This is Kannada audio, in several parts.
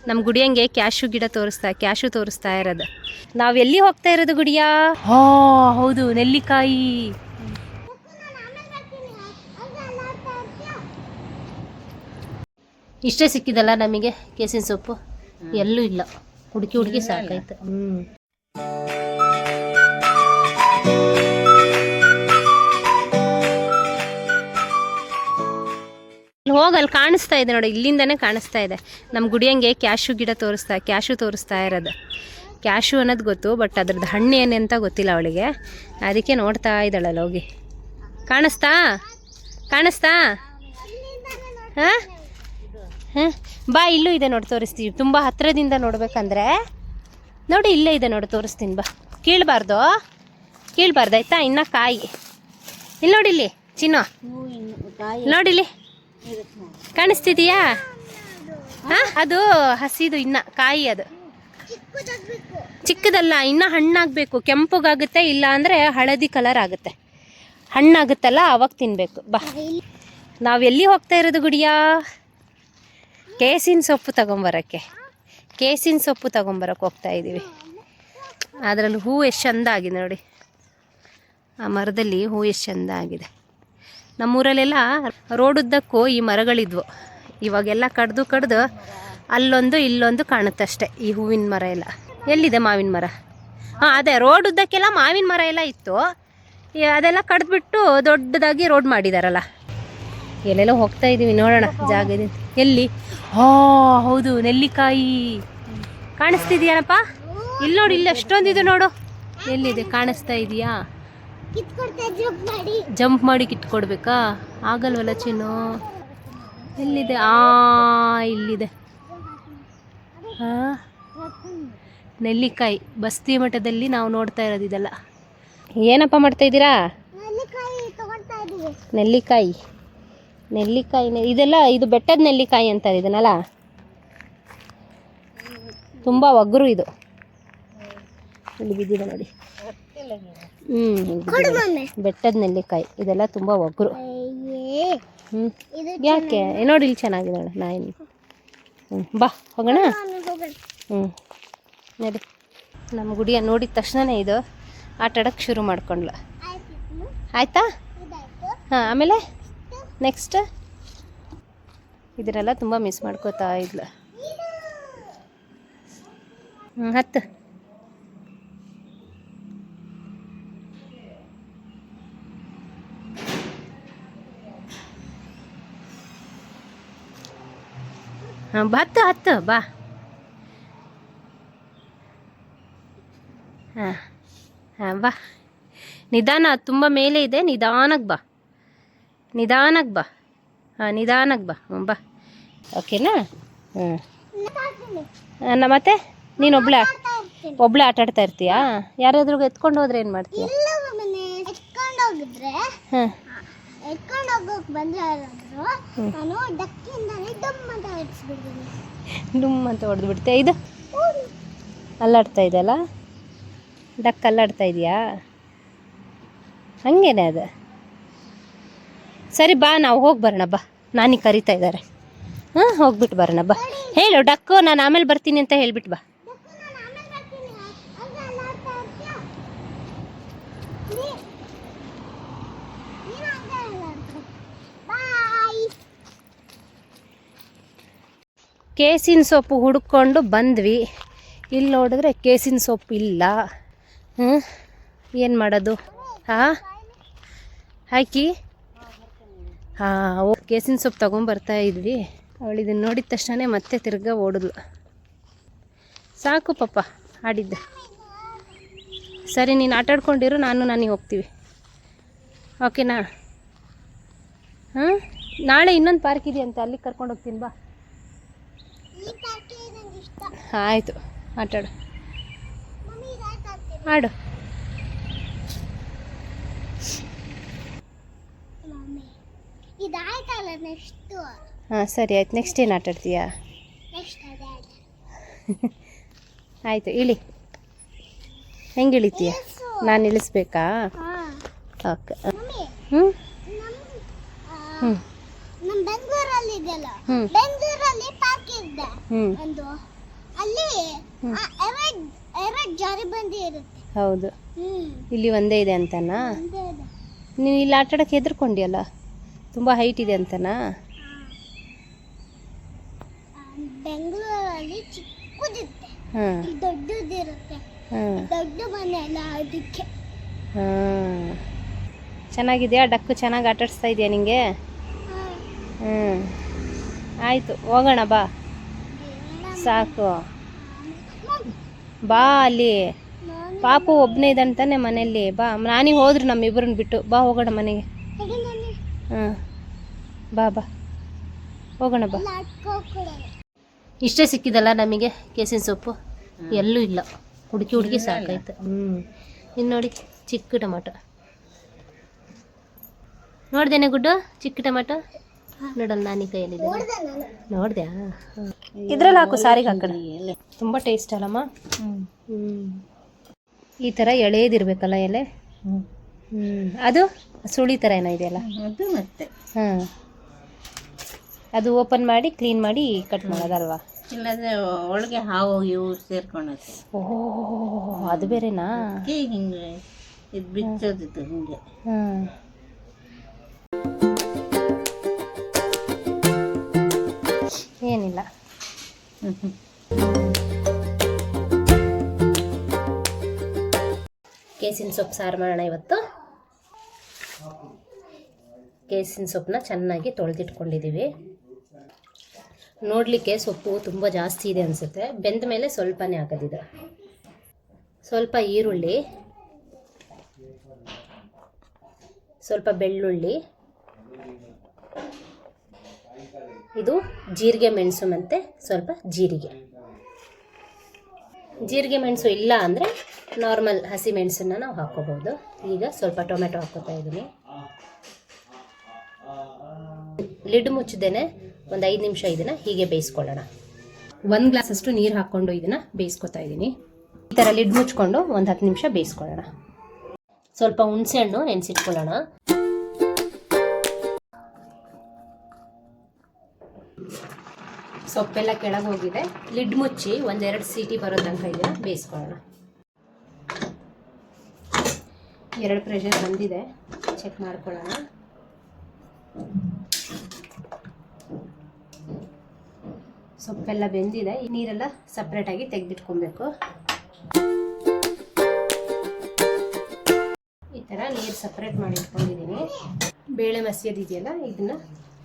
ನಮ್ಮ ಗುಡಿಯಂಗೆ ಕ್ಯಾಶು ತೋರಿಸ್ತಾ ಇರೋದು. ನಾವು ಎಲ್ಲಿ ಹೋಗ್ತಾ ಇರೋದು ಗುಡಿಯ? ಹಾ ಹೌದು, ನೆಲ್ಲಿಕಾಯಿ. ಇಷ್ಟೇ ಸಿಕ್ಕಿದಲ್ಲ ನಮಗೆ ಕೇಸಿನ ಸೊಪ್ಪು, ಎಲ್ಲೂ ಇಲ್ಲ. ಹುಡುಕಿ ಸಾಕಾಯ್ತು. ಹೋಗಲ್ಲಿ ಕಾಣಿಸ್ತಾ ಇದೆ ನೋಡಿ, ಇಲ್ಲಿಂದನೇ ಕಾಣಿಸ್ತಾ ಇದೆ. ನಮ್ಮ ಗುಡಿಯಂಗೆ ಕ್ಯಾಶು ತೋರಿಸ್ತಾ ಇರೋದು. ಕ್ಯಾಶು ಅನ್ನೋದು ಗೊತ್ತು, ಬಟ್ ಅದ್ರದ್ದು ಹಣ್ಣು ಏನಂತ ಗೊತ್ತಿಲ್ಲ ಅವಳಿಗೆ. ಅದಕ್ಕೆ ನೋಡ್ತಾ ಇದ್ದಾಳಲ್ಲ ಹೋಗಿ. ಕಾಣಿಸ್ತಾ ಹಾಂ ಹಾಂ, ಬಾ, ಇಲ್ಲೂ ಇದೆ ನೋಡಿ, ತೋರಿಸ್ತೀವಿ. ತುಂಬ ಹತ್ತಿರದಿಂದ ನೋಡ್ಬೇಕಂದ್ರೆ ನೋಡಿ, ಇಲ್ಲೇ ಇದೆ ನೋಡಿ, ತೋರಿಸ್ತೀನಿ ಬಾ. ಕೀಳ್ಬಾರ್ದಾಯ್ತಾ? ಇನ್ನು ಕಾಯಿ ಇಲ್ಲಿ ನೋಡಿ, ಇಲ್ಲಿ ಚಿನ್ನ ನೋಡಿಲಿ, ಕಾಣಿಸ್ತಿದೀಯಾ? ಹಾಂ, ಅದು ಹಸಿದು, ಇನ್ನು ಕಾಯಿ ಅದು ಚಿಕ್ಕದಲ್ಲ, ಇನ್ನು ಹಣ್ಣಾಗಬೇಕು. ಕೆಂಪಗಾಗುತ್ತೆ, ಇಲ್ಲ ಅಂದರೆ ಹಳದಿ ಕಲರ್ ಆಗುತ್ತೆ. ಹಣ್ಣಾಗುತ್ತಲ್ಲ ಅವಾಗ ತಿನ್ನಬೇಕು. ಬಾ, ನಾವು ಎಲ್ಲಿ ಹೋಗ್ತಾ ಇರೋದು ಗುಡಿಯಾ? ಕೇಸಿನ ಸೊಪ್ಪು ತಗೊಂಬರೋಕ್ಕೆ ಹೋಗ್ತಾ ಇದ್ದೀವಿ. ಅದರಲ್ಲಿ ಹೂ ಎಷ್ಟು ಚಂದ ಆಗಿದೆ ನೋಡಿ, ಆ ಮರದಲ್ಲಿ ಹೂ ಎಷ್ಟು ಚಂದ ಆಗಿದೆ. ನಮ್ಮೂರಲ್ಲೆಲ್ಲ ರೋಡುದ್ದಕ್ಕೂ ಈ ಮರಗಳಿದ್ವು. ಇವಾಗೆಲ್ಲ ಕಡ್ದು ಅಲ್ಲೊಂದು ಇಲ್ಲೊಂದು ಕಾಣುತ್ತಷ್ಟೆ ಈ ಹೂವಿನ ಮರ ಎಲ್ಲ. ಎಲ್ಲಿದೆ ಮಾವಿನ ಮರ? ಹಾಂ, ಅದೇ ರೋಡುದ್ದಕ್ಕೆಲ್ಲ ಮಾವಿನ ಮರ ಎಲ್ಲ ಇತ್ತು. ಅದೆಲ್ಲ ಕಡ್ದುಬಿಟ್ಟು ದೊಡ್ಡದಾಗಿ ರೋಡ್ ಮಾಡಿದಾರಲ್ಲ. ಎಲ್ಲೆಲ್ಲ ಹೋಗ್ತಾ ಇದ್ದೀವಿ, ನೋಡೋಣ ಜಾಗ ಇದೆ. ಎಲ್ಲಿ? ಹಾಂ ಹೌದು, ನೆಲ್ಲಿಕಾಯಿ. ಕಾಣಿಸ್ತಿದೆಯೇನಪ್ಪ? ಇಲ್ಲಿ ನೋಡಿ, ಇಲ್ಲಿ ಎಷ್ಟೊಂದಿದೆ ನೋಡು. ಎಲ್ಲಿದೆ? ಕಾಣಿಸ್ತಾ ಇದೆಯಾ? ಜಂಪ್ ಮಾಡಿ ಕಿತ್ಕೊಡ್ಬೇಕಾ? ಆಗಲ್ವಲ್ಲ ಚಿನ್ನು. ಎಲ್ಲಿದೆ? ಇಲ್ಲಿದೆ. ಹಾಂ, ನೆಲ್ಲಿಕಾಯಿ ಬಸ್ತಿ ಮಠದಲ್ಲಿ ನಾವು ನೋಡ್ತಾ ಇರೋದು ಇದೆಲ್ಲ. ಏನಪ್ಪ ಮಾಡ್ತಾ ಇದ್ದೀರಾ? ನೆಲ್ಲಿಕಾಯಿ ಇದೆಲ್ಲ, ಇದು ಬೆಟ್ಟದ ನೆಲ್ಲಿಕಾಯಿ ಅಂತಾರೆ ಇದನ್ನಲ್ಲ. ತುಂಬ ಒಗ್ರು ಇದು. ಇಲ್ಲಿ ಬಿದ್ದಿದೆ ನೋಡಿ. ಬೆಟ್ಟದ ನೆಲ್ಲಿಕಾಯಿ ಇದೆಲ್ಲ ತುಂಬ ಒಗ್ರು. ಯಾಕೆ ನೋಡಿ, ಇಲ್ಲಿ ಚೆನ್ನಾಗಿದೆ ನೋಡಿ. ನಾಯಿ. ಬಾ ಹೋಗೋಣ. ನೋಡಿ, ನಮ್ಮ ಗುಡಿಯ ನೋಡಿದ ತಕ್ಷಣನೇ ಇದು ಆಟಾಡೋಕ್ಕೆ ಶುರು ಮಾಡ್ಕೊಂಡ್ಲ. ಆಯಿತಾ? ಹಾಂ, ಆಮೇಲೆ ನೆಕ್ಸ್ಟ್ ಇದರೆಲ್ಲ ತುಂಬ ಮಿಸ್ ಮಾಡ್ಕೋತಾ ಇದ್ಲು. ಹತ್ತು. ಹಾಂ, ಹತ್ತು ಬಾ. ಹಾಂ ಬಾ, ನಿಧಾನ, ತುಂಬ ಮೇಲೆ ಇದೆ. ನಿಧಾನಕ್ಕೆ ಬಾ. ಹಾಂ, ನಿಧಾನಕ್ಕೆ ಬಾ. ಬಾ, ಓಕೆನಾ? ಮತ್ತೆ ನೀನು ಒಬ್ಳೆ ಆಟ ಆಡ್ತಾ ಇರ್ತೀಯಾ? ಯಾರಾದ್ರೂ ಎತ್ಕೊಂಡು ಹೋದ್ರೆ ಏನು ಮಾಡ್ತೀಯ? ಹಾಂ, ಡುಮ್ ಅಂತ ಹೊಡೆದು ಬಿಡ್ತೀಯ. ಇದು ಅಲ್ಲಾಡ್ತಾ ಇದೆಯಲ್ಲ, ಡಕ್ ಅಲ್ಲಾಡ್ತಾ ಇದೆಯಾ? ಹಂಗೇನೆ ಅದು. ಸರಿ ಬಾ, ನಾವು ಹೋಗಿ ಬರೋಣ ಬಾ. ನಾನೀಗ ಕರಿತಾ ಇದ್ದಾರೆ. ಹಾಂ, ಹೋಗ್ಬಿಟ್ಟು ಬರೋಣ ಬಾ. ಹೇಳು ಡಕ್ಕು, ನಾನು ಆಮೇಲೆ ಬರ್ತೀನಿ ಅಂತ ಹೇಳ್ಬಿಟ್ಟು ಬಾ. ಕೇಸಿನ ಸೊಪ್ಪು ಹುಡ್ಕೊಂಡು ಬಂದ್ವಿ. ಇಲ್ಲಿ ನೋಡಿದ್ರೆ ಕೇಸಿನ ಸೊಪ್ಪು ಇಲ್ಲ. ಏನು ಮಾಡೋದು? ಹಾಂ, ಹಾಕಿ. ಹಾಂ, ಕೇಸಿನ ಸೊಪ್ಪು ತೊಗೊಂಬರ್ತಾ ಇದ್ವಿ. ಅವಳು ಇದನ್ನು ನೋಡಿದ ತಕ್ಷಣ ಮತ್ತೆ ತಿರ್ಗಾ ಓಡಿದ್ಲು. ಸಾಕು ಪಾಪ ಆಡಿದ್ದೆ. ಸರಿ, ನೀನು ಆಟಾಡ್ಕೊಂಡಿರು, ನನಗೆ ಹೋಗ್ತೀವಿ. ಓಕೆನಾ? ಹಾಂ, ನಾಳೆ ಇನ್ನೊಂದು ಪಾರ್ಕ್ ಇದೆಯಂತೆ, ಅಲ್ಲಿಗೆ ಕರ್ಕೊಂಡು ಹೋಗ್ತೀನಿ ಬಾ. ಆಯಿತು, ಆಟಾಡು, ಆಡು. ಹಾಂ, ಸರಿ ಆಯ್ತು. ನೆಕ್ಸ್ಟ್ ಏನು ಆಟಾಡ್ತೀಯಾ? ಆಯಿತು, ಇಳಿ. ಹೆಂಗೆ ಇಳಿತೀಯ? ನಾನು ಇಳಿಸ್ಬೇಕಾ? ಓಕೆ. ಹ್ಞೂ ಹೌದು, ಇಲ್ಲಿ ಒಂದೇ ಇದೆ ಅಂತನಾ? ನೀವು ಇಲ್ಲಿ ಆಟ ಆಡಕ್ಕೆ ಹೆದರ್ಕೊಂಡಿಯಲ್ಲ, ತುಂಬ ಹೈಟ್ ಇದೆ ಅಂತನಾ? ಬೆಂಗಳೂರಲ್ಲಿ ಚಿಕ್ಕದಿರುತ್ತೆ, ದೊಡ್ಡದಿರುತ್ತೆ, ದೊಡ್ಡ ಮನೆ ಅಲ್ಲ ಅದಕ್ಕೆ. ಚೆನ್ನಾಗಿದೆಯಾ ಡಕ್ಕು? ಚೆನ್ನಾಗಿ ಆಟ ಆಡಿಸ್ತಾ ಇದೆಯಾ ನಿಂಗೆ? ಆಯಿತು, ಹೋಗೋಣ ಬಾ. ಸಾಕು ಬಾ. ಅಲ್ಲಿ ಪಾಪು ಒಬ್ಬನೇ ಇದಂತಾನೆ ಮನೆಯಲ್ಲಿ. ಬಾ, ನಾನೀಗ ಹೋದ್ರು ನಮ್ಮಿಬ್ಬರನ್ನ ಬಿಟ್ಟು. ಬಾ ಹೋಗೋಣ ಮನೆಗೆ. ಬಾ ಬಾ ಹೋಗೋಣ ಬಾ. ಇಷ್ಟೇ ಸಿಕ್ಕಿದಲ್ಲ ನಮಗೆ ಕೇಸಿನ ಸೊಪ್ಪು, ಎಲ್ಲೂ ಇಲ್ಲ. ಹುಡುಕಿ ಸಾಕಾಯ್ತು. ಇನ್ನು ನೋಡಿ ಚಿಕ್ಕ ಟೊಮಾಟೊ ನೋಡ್ದೇನೆ ಗುಡ್ಡು? ಚಿಕ್ಕ ಟೊಮಾಟೊ ನೋಡಲ್ಲ, ನಾನು ಈ ಕೈಯಲ್ಲಿದೆ. ನೋಡ್ದ್ಯಾ? ಇದ್ರಲ್ಲಿ ಹಾಕು, ಸಾರಿಗೆ ಹಾಕೋಣ. ತುಂಬ ಟೇಸ್ಟ್ ಅಲ್ಲಮ್ಮ. ಈ ಥರ ಎಳೆದಿರ್ಬೇಕಲ್ಲ ಎಲೆ. ಅದು ಸುಳಿ ಥರ ಏನೋ ಇದೆಯಲ್ಲ ಅದು. ಮತ್ತೆ ಅದು ಓಪನ್ ಮಾಡಿ ಕ್ಲೀನ್ ಮಾಡಿ ಕಟ್ ಮಾಡೋದಲ್ವಾ? ಇಲ್ಲದ್ರೆ ಒಳಗೆ ಹಾವು ಇವು ಸೇರ್ಕೊಂಡೈತೆ. ಓಹ್, ಅದು ಬೇರೆನಾ? ಹಿಂಗೆ ಇದು ಬಿಚ್ಚೋದಿತ್ತು ಹಿಂಗೆ. ಏನಿಲ್ಲ. ಕೇಸಿನ ಸೊಪ್ಪು ಸಾರು ಮಾಡೋಣ ಇವತ್ತು. ಕೇಸಿನ ಸೊಪ್ಪನ್ನ ಚೆನ್ನಾಗಿ ತೊಳೆದಿಟ್ಕೊಂಡಿದ್ದೀವಿ. ನೋಡಲಿಕ್ಕೆ ಸೊಪ್ಪು ತುಂಬ ಜಾಸ್ತಿ ಇದೆ ಅನಿಸುತ್ತೆ. ಬೆಂದ ಮೇಲೆ ಸ್ವಲ್ಪನೇ ಹಾಕೋದಿದೆ. ಸ್ವಲ್ಪ ಈರುಳ್ಳಿ, ಸ್ವಲ್ಪ ಬೆಳ್ಳುಳ್ಳಿ, ಇದು ಜೀರಿಗೆ ಮೆಣಸು ಮತ್ತು ಸ್ವಲ್ಪ ಜೀರಿಗೆ. ಜೀರಿಗೆ ಮೆಣಸು ಇಲ್ಲ ಅಂದರೆ ನಾರ್ಮಲ್ ಹಸಿ ಮೆಣಸನ್ನು ನಾವು ಹಾಕ್ಕೋಬೋದು. ಈಗ ಸ್ವಲ್ಪ ಟೊಮೆಟೊ ಹಾಕ್ಕೋತಾ ಇದ್ದೀನಿ. ಲಿಡ್ ಮುಚ್ಚದೇನೆ ಒಂದು 5 ನಿಮಿಷ ಇದನ್ನು ಹೀಗೆ ಬೇಯಿಸ್ಕೊಳ್ಳೋಣ. 1 ಗ್ಲಾಸಷ್ಟು ನೀರು ಹಾಕ್ಕೊಂಡು ಇದನ್ನು ಬೇಯಿಸ್ಕೊತಾ ಇದ್ದೀನಿ. ಈ ಥರ ಲಿಡ್ ಮುಚ್ಕೊಂಡು ಒಂದು 10 ನಿಮಿಷ ಬೇಯಿಸ್ಕೊಳ್ಳೋಣ. ಸ್ವಲ್ಪ ಹುಣಸೆ ಹಣ್ಣು ನೆನೆಸಿಟ್ಕೊಳ್ಳೋಣ. ಸೊಪ್ಪೆಲ್ಲ ಕೆಳಗೆ ಹೋಗಿದೆ. ಲಿಡ್ ಮುಚ್ಚಿ 1-2 ಸೀಟಿ ಬರೋ ತನಕ ಇದನ್ನು ಬೇಯಿಸ್ಕೊಳ್ಳೋಣ. 2 ಪ್ರೆಷರ್ ಬಂದಿದೆ, ಚೆಕ್ ಮಾಡ್ಕೊಳ್ಳೋಣ. ಸೊಪ್ಪೆಲ್ಲ ಬೆಂದಿದೆ. ಈ ನೀರೆಲ್ಲ ಸಪ್ರೇಟಾಗಿ ತೆಗೆದಿಟ್ಕೊಬೇಕು. ಈ ಥರ ನೀರು ಸಪ್ರೇಟ್ ಮಾಡಿ ಇಟ್ಕೊಂಡಿದ್ದೀನಿ. ಬೇಳೆ ಮಸಿಯೋದಿದೆಯಲ್ಲ, ಇದನ್ನು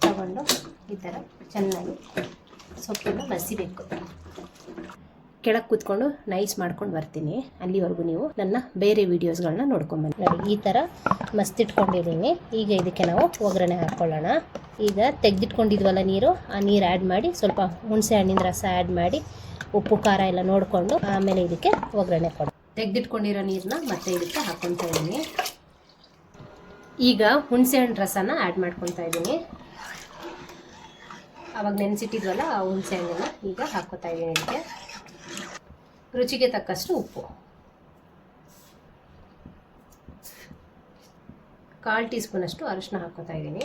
ತಗೊಂಡು ಈ ಥರ ಚೆನ್ನಾಗಿ ಸೊಪ್ಪನ್ನು ಮಸಿಬೇಕು. ಕೆಳಗೆ ಕೂತ್ಕೊಂಡು ನೈಸ್ ಮಾಡ್ಕೊಂಡು ಬರ್ತೀನಿ. ಅಲ್ಲಿವರೆಗೂ ನೀವು ನನ್ನ ಬೇರೆ ವೀಡಿಯೋಸ್ಗಳನ್ನ ನೋಡ್ಕೊಂಬನ್ನಿ. ಈ ಥರ ಮಸ್ತಿಟ್ಕೊಂಡಿದ್ದೀನಿ. ಈಗ ಇದಕ್ಕೆ ನಾವು ಒಗ್ಗರಣೆ ಹಾಕ್ಕೊಳ್ಳೋಣ. ಈಗ ತೆಗೆದಿಟ್ಕೊಂಡಿದ್ವಲ್ಲ ನೀರು, ಆ ನೀರು ಆ್ಯಡ್ ಮಾಡಿ ಸ್ವಲ್ಪ ಹುಣಸೆ ಹಣ್ಣಿನ ರಸ ಆ್ಯಡ್ ಮಾಡಿ ಉಪ್ಪು ಖಾರ ಎಲ್ಲ ನೋಡಿಕೊಂಡು ಆಮೇಲೆ ಇದಕ್ಕೆ ಒಗ್ಗರಣೆ ಕೊಡಿ. ತೆಗೆದಿಟ್ಕೊಂಡಿರೋ ನೀರನ್ನ ಮತ್ತೆ ಇದಕ್ಕೆ ಹಾಕ್ಕೊತಾ ಇದ್ದೀನಿ. ಈಗ ಹುಣಸೆ ಹಣ್ಣು ರಸನ ಆ್ಯಡ್ ಮಾಡ್ಕೊತಾ ಇದ್ದೀನಿ. ಆವಾಗ ನೆನೆಸಿಟ್ಟಿದ್ವಲ್ಲ ಆ ಹುಣಸೆ ಹಣ್ಣನ್ನು ಈಗ ಹಾಕ್ಕೊತಾ ಇದ್ದೀನಿ. ಇದಕ್ಕೆ ರುಚಿಗೆ ತಕ್ಕಷ್ಟು ಉಪ್ಪು, 1/4 ಟೀ ಸ್ಪೂನಷ್ಟು ಅರಿಶಿನ ಹಾಕ್ಕೊತಾ ಇದ್ದೀನಿ.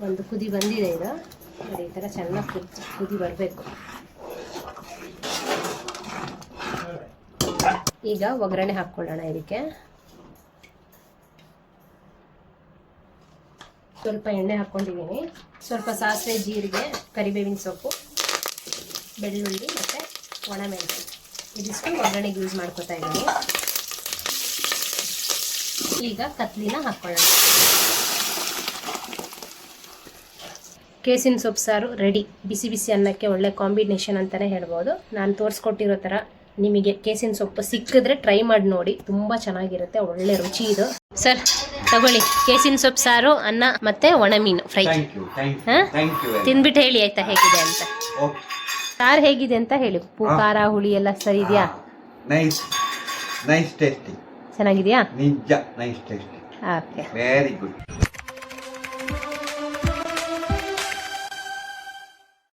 ಒಂದು ಕುದಿ ಬಂದಿದೆ. ಇದು ನೋಡಿ, ಈ ಥರ ಚೆನ್ನಾಗಿ ಕುದಿ ಬರಬೇಕು. ಈಗ ಒಗ್ಗರಣೆ ಹಾಕ್ಕೊಳ್ಳೋಣ. ಇದಕ್ಕೆ ಸ್ವಲ್ಪ ಎಣ್ಣೆ ಹಾಕ್ಕೊಂಡಿದ್ದೀನಿ. ಸ್ವಲ್ಪ ಸಾಸಿವೆ, ಜೀರಿಗೆ, ಕರಿಬೇವಿನ ಸೊಪ್ಪು, ಬೆಳ್ಳುಳ್ಳಿ ಮತ್ತು ಒಣಮೆಣಸು ಇದಿಷ್ಟು ಒಗ್ಗರಣೆಗೆ ಯೂಸ್ ಮಾಡ್ಕೊತಾ ಇದ್ದೀನಿ. ಈಗ ಕತ್ಲಿನ ಹಾಕ್ಕೊಳ್ಳೋಣ. ಕೇಸಿನ ಸೊಪ್ಪು ಸಾರು ರೆಡಿ. ಬಿಸಿ ಬಿಸಿ ಅನ್ನಕ್ಕೆ ಒಳ್ಳೆ ಕಾಂಬಿನೇಷನ್ ಅಂತಲೇ ಹೇಳ್ಬೋದು. ನಾನು ತೋರಿಸ್ಕೊಟ್ಟಿರೋ ಥರ ನಿಮಗೆ ಕೇಸಿನ ಸೊಪ್ಪು ಸಿಕ್ಕಿದ್ರೆ ಟ್ರೈ ಮಾಡಿ ನೋಡಿ, ತುಂಬ ಚೆನ್ನಾಗಿರುತ್ತೆ, ಒಳ್ಳೆ ರುಚಿ ಇದು. ಸರ್ ತಗೊಳ್ಳಿ, ಕೇಸಿನ ಸೊಪ್ಪು ಸಾರು, ಅನ್ನ ಮತ್ತೆ ಒಣ ಮೀನು ಫ್ರೈ. ತಿಂದ್ಬಿಟ್ಟು ಹೇಳಿ ಆಯ್ತಾ ಹೇಗಿದೆ ಅಂತ. ಸಾರು ಹೇಗಿದೆ ಅಂತ ಹೇಳಿ. ಉಪ್ಪು ಖಾರ ಹುಳಿ ಎಲ್ಲ ಸರಿ ಇದೆಯಾ? Nice tasty. ಚೆನ್ನಾಗಿದೆಯಾ? ನಿಜ nice tasty. Okay, very good.